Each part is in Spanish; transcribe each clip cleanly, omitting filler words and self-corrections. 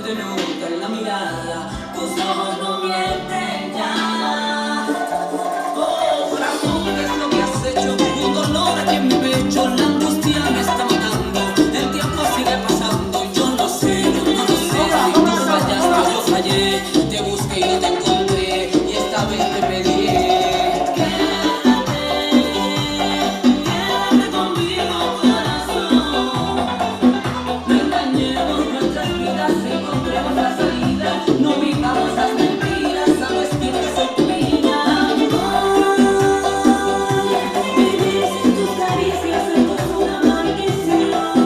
te nota en la mirada, tus ojos no mienten ya. Oh, corazón, ¿qué es lo que has hecho? Un dolor aquí en mi pecho, la angustia me está matando. El tiempo sigue pasando y yo no sé, no lo sé. Si tú fallaste, yo fallé, te busqué y no te encontré, y esta vez te pediré. No vivamos las mentiras, sabes bien que soy tu niña. Vivir sin tus caricias, esto es una maldición.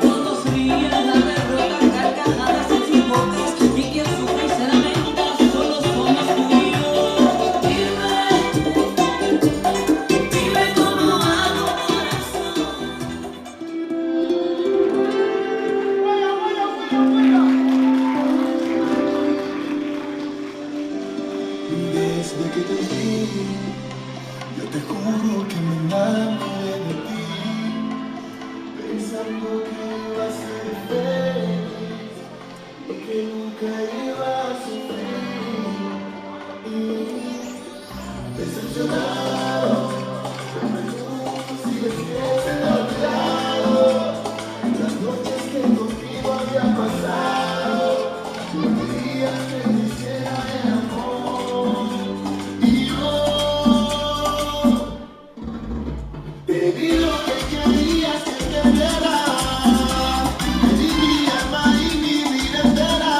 Todos ríen la derrota, carcajadas en sus bocas, y quien sufre y se lamenta solo somos tú y yo. Dime cómo hago, corazón. Desde que te vi, yo te juro que me enamoré de ti, pensando que iba a ser feliz y que nunca iba a sufrir. Decepcionado, pero tú sigues siendo a mi lado. Las noches que contigo había pasado, los días que me hiciera el amor. Te di lo que querías que te diera, te di mi alma y mi vida entera,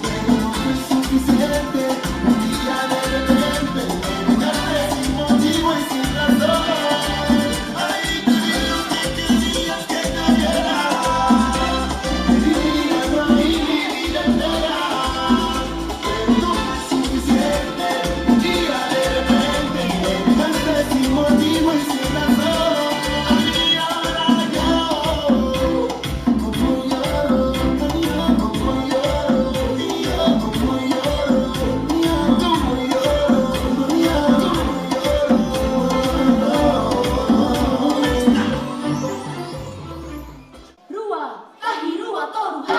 pero no fue suficiente. Un día de repente me dejaste sin motivo y sin razón. Ay, te di lo que querías que te diera, te di mi alma y mi vida entera, pero no fue suficiente. Un día de repente me dejaste sin motivo y sin razón. Rua, ahi rua toru ha.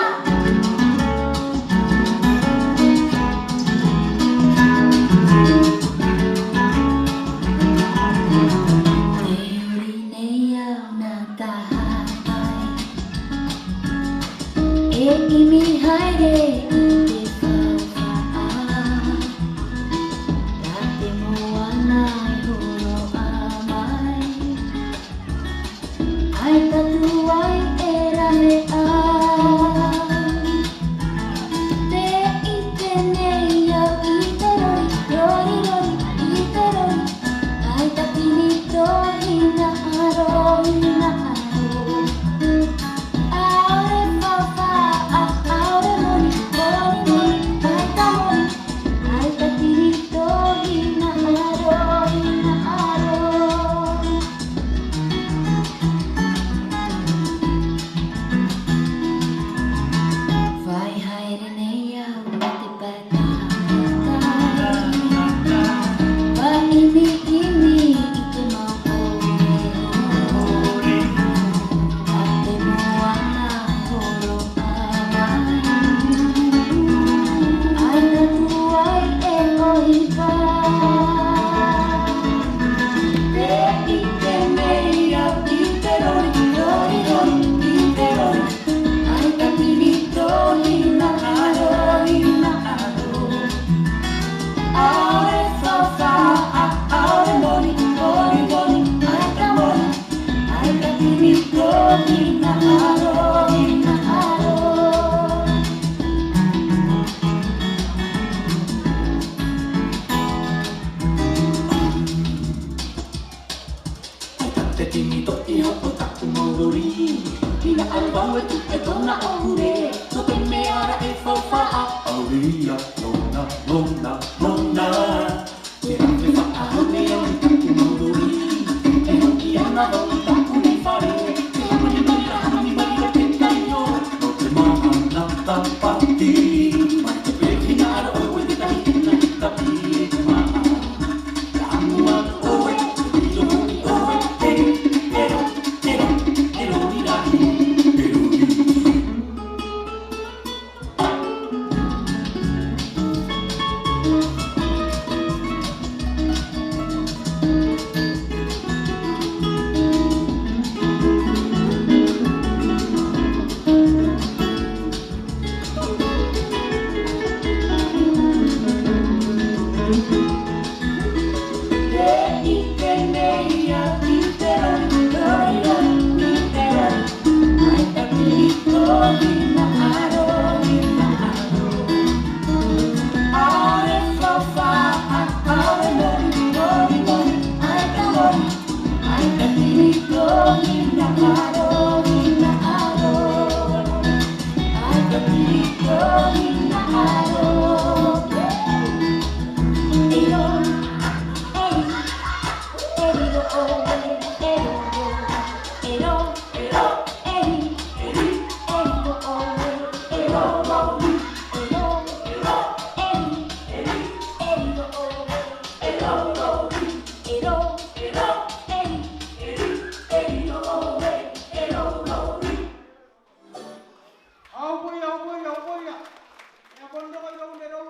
Auria, nonna, nonna, nonna, ti anche fa a me un tacco modori, e non ti hanno un tacco di fare, che la mi marita che taglio, non ti manna tappati, ma ti pechinare o vuoi di tappi, ma la mua oi, io ero di dai, Roma,